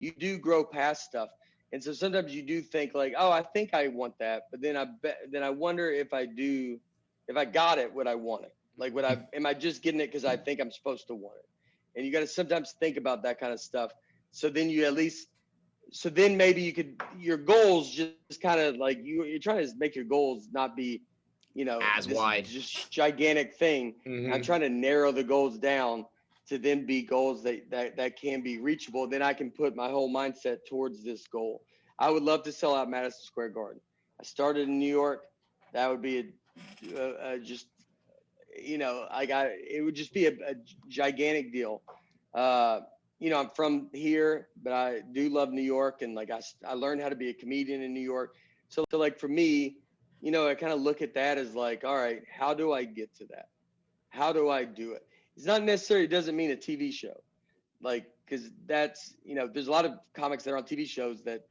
you do grow past stuff. And so sometimes you do think like, oh, I think I want that, but then I wonder if I got it, would I want it? Like, am I just getting it because I think I'm supposed to want it? And you got to sometimes think about that kind of stuff. So then maybe your goals just kind of like you're trying to make your goals not be, as this wide, just gigantic thing. Mm-hmm. I'm trying to narrow the goals down to then be goals that can be reachable. Then I can put my whole mindset towards this goal. I would love to sell out Madison Square Garden. I started in New York. That would be just, it would just be a gigantic deal. I'm from here, but I do love New York. And like, I learned how to be a comedian in New York. So like for me, I kind of look at that as like, all right, how do I get to that? How do I do it? It's not necessarily, it doesn't mean a TV show. Like, cause that's, there's a lot of comics that are on TV shows that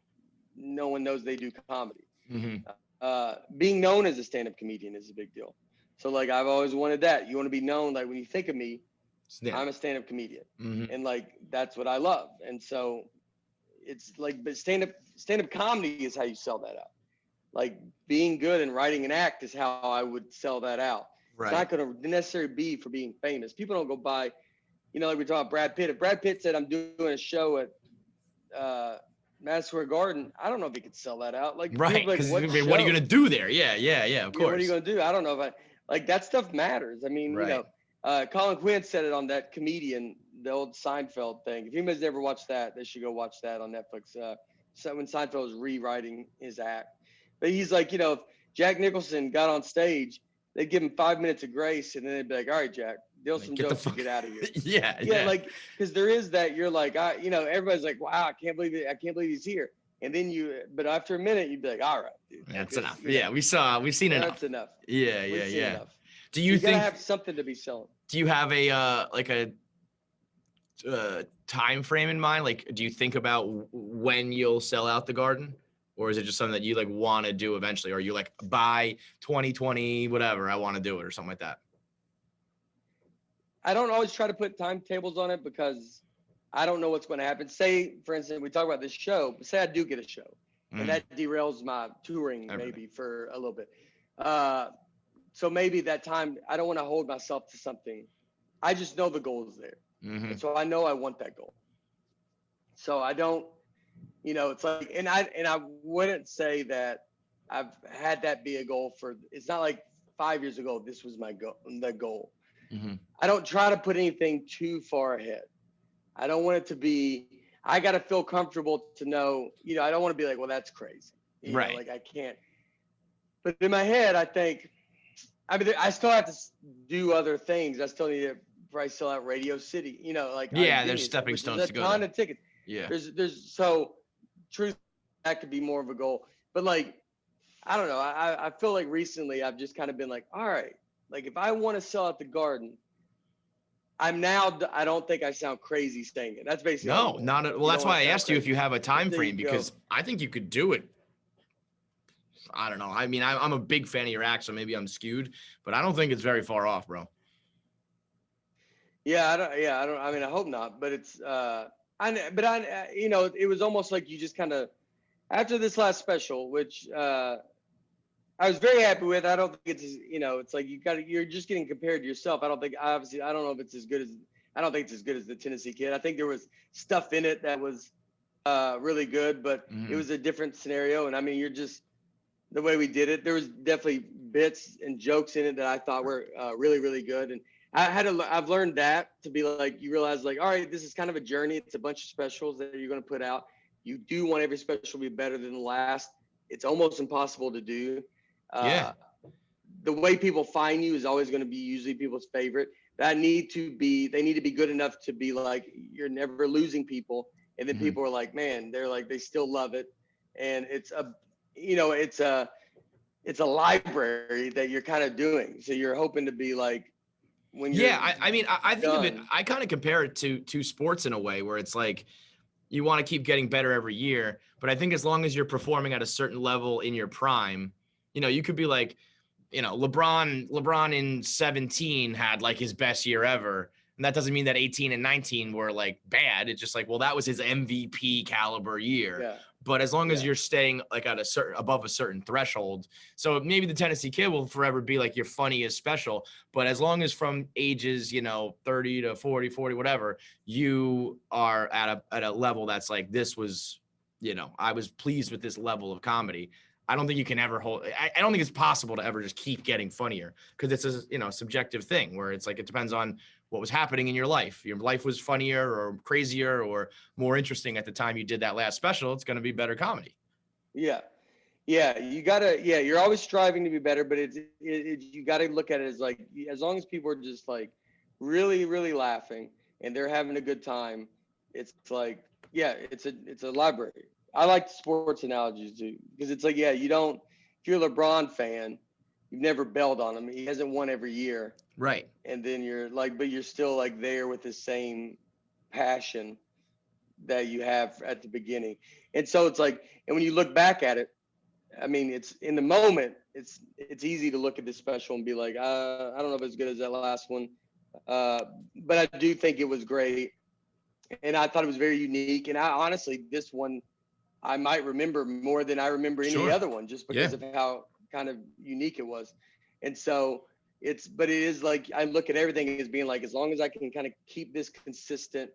no one knows they do comedy. Mm-hmm. Being known as a stand-up comedian is a big deal. So like, I've always wanted that. You want to be known, like when you think of me, I'm a stand-up comedian. Mm-hmm. And like, that's what I love. And so it's like, but stand-up comedy is how you sell that out. Like being good and writing an act is how I would sell that out. Right. It's not going to necessarily be for being famous. People don't go by, like we talk about Brad Pitt. If Brad Pitt said, I'm doing a show at Madison Square Garden, I don't know if he could sell that out. Like, right. Because what are you going to do there? Yeah, of course. What are you going to do? I don't know if like that stuff matters. I mean, right. Colin Quinn said it on that comedian, the old Seinfeld thing. If anybody's never watched that, they should go watch that on Netflix. So when Seinfeld was rewriting his act. But he's like, if Jack Nicholson got on stage, they'd give him 5 minutes of grace, and then they'd be like, all right, Jack, deal some jokes and get out of here. yeah. Like, because there is that, you're like, everybody's like, wow, I can't believe he's here. And then but after a minute, you'd be like, all right, dude. That's enough. Yeah, we've seen enough. That's enough. Yeah. Enough. Do you think gotta have something to be selling? Do you have a time frame in mind? Like, do you think about when you'll sell out the Garden? Or is it just something that you like want to do eventually? Or are you like, by 2020, whatever, I want to do it or something like that? I don't always try to put timetables on it because I don't know what's going to happen. Say, for instance, we talk about this show, but say I do get a show and that derails my touring maybe for a little bit. So maybe that time, I don't want to hold myself to something. I just know the goal is there. Mm-hmm. And so I know I want that goal. So I don't, it's like, and I wouldn't say that I've had that be a goal it's not like 5 years ago, this was my goal. Mm-hmm. I don't try to put anything too far ahead. I don't want it to be, I got to feel comfortable to know, I don't want to be like, well, that's crazy. Right. Like I can't, but in my head, I think, I still have to do other things. I still need to probably sell out Radio City, there's stepping stones to go. There's a ton of tickets. Yeah. There's so truth, that could be more of a goal, but like, I don't know. I feel like recently I've just kind of been like, all right, like if I want to sell out the Garden, I don't think I sound crazy saying it. That's basically well, that's why I asked you if you have a time frame, because I think you could do it. I don't know. I mean, I'm a big fan of your act, so maybe I'm skewed, but I don't think it's very far off, bro. I don't. I mean, I hope not, but it's. It was almost like you just kind of, after this last special, which I was very happy with. I don't think it's, it's like you're just getting compared to yourself. I don't think I don't know if it's as good as, I don't think it's as good as the Tennessee Kid. I think there was stuff in it that was really good, but it was a different scenario. And I mean, the way we did it, there was definitely bits and jokes in it that I thought were really, really good. And I've learned that to be like, you realize like, all right, this is kind of a journey. It's a bunch of specials that you're going to put out. You do want every special to be better than the last. It's almost impossible to do. The way people find you is always going to be usually people's favorite. They need to be good enough to be like, you're never losing people. And then people are like, man, they're like, they still love it. And it's a library that you're kind of doing. So you're hoping to be like, when you're I think of it, I kind of compare it to sports in a way where it's like, you want to keep getting better every year, but I think as long as you're performing at a certain level in your prime, you could be like, LeBron in 17 had like his best year ever. And that doesn't mean that 18 and 19 were like bad. It's just like, well, that was his MVP caliber year. Yeah. But as long as you're staying like at above a certain threshold, so maybe the Tennessee Kid will forever be like your funniest special. But as long as from ages, 30 to 40, whatever, you are at a level that's like, this was, I was pleased with this level of comedy. I don't think you can ever I don't think it's possible to ever just keep getting funnier, because it's a, subjective thing where it's like, it depends on what was happening in your life. Your life was funnier or crazier or more interesting at the time you did that last special. It's going to be better comedy. Yeah. Yeah. You're always striving to be better, but you got to look at it as like, as long as people are just like really, really laughing and they're having a good time, it's like, yeah, it's a library. I like sports analogies too, because it's like, yeah, if you're a LeBron fan, you've never bailed on him. He hasn't won every year. Right. And then you're like, but you're still like there with the same passion that you have at the beginning. And so it's like, and when you look back at it, I mean, it's in the moment, it's easy to look at this special and be like, I don't know if it's as good as that last one. But I do think it was great. And I thought it was very unique. And I honestly, this one, I might remember more than I remember any other one, just because of how kind of unique it was. And so but it is like, I look at everything as being like, as long as I can kind of keep this consistent,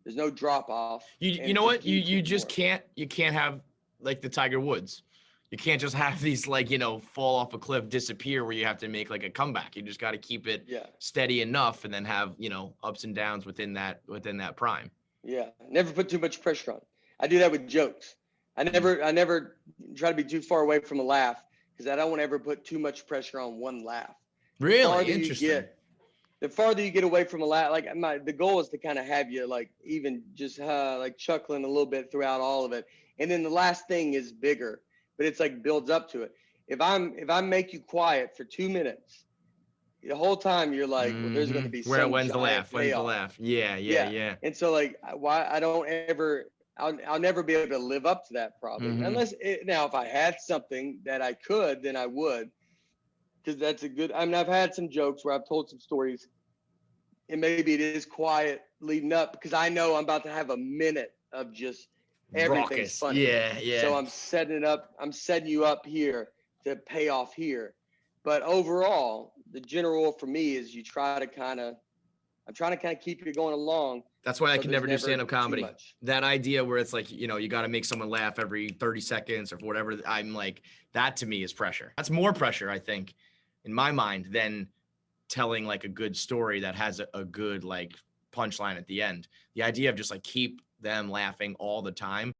there's no drop off. You know what? You just can't have like the Tiger Woods. You can't just have these like, fall off a cliff, disappear, where you have to make like a comeback. You just got to keep it steady enough, and then have, ups and downs within that prime. Yeah. Never put too much pressure on. I do that with jokes. I never try to be too far away from a laugh, because I don't want to ever put too much pressure on one laugh. Really interesting. The farther you get away from a laugh, like the goal is to kind of have you like even just like chuckling a little bit throughout all of it, and then the last thing is bigger, but it's like builds up to it. If I make you quiet for 2 minutes, the whole time you're like, well, there's going to be when's the laugh? When's the laugh? Yeah. And so like, why I don't ever. I'll never be able to live up to that probably, unless now if I had something that I could, then I would, because that's a good. I mean, I've had some jokes where I've told some stories, and maybe it is quiet leading up, because I know I'm about to have a minute of just everything's funny. Yeah. So I'm setting you up here to pay off here, but overall, the general rule for me is I'm trying to kind of keep you going along. That's why I can never do stand-up comedy. That idea where it's like, you got to make someone laugh every 30 seconds or whatever. I'm like, that to me is pressure. That's more pressure, I think, in my mind, than telling like a good story that has a good like punchline at the end. The idea of just like keep them laughing all the time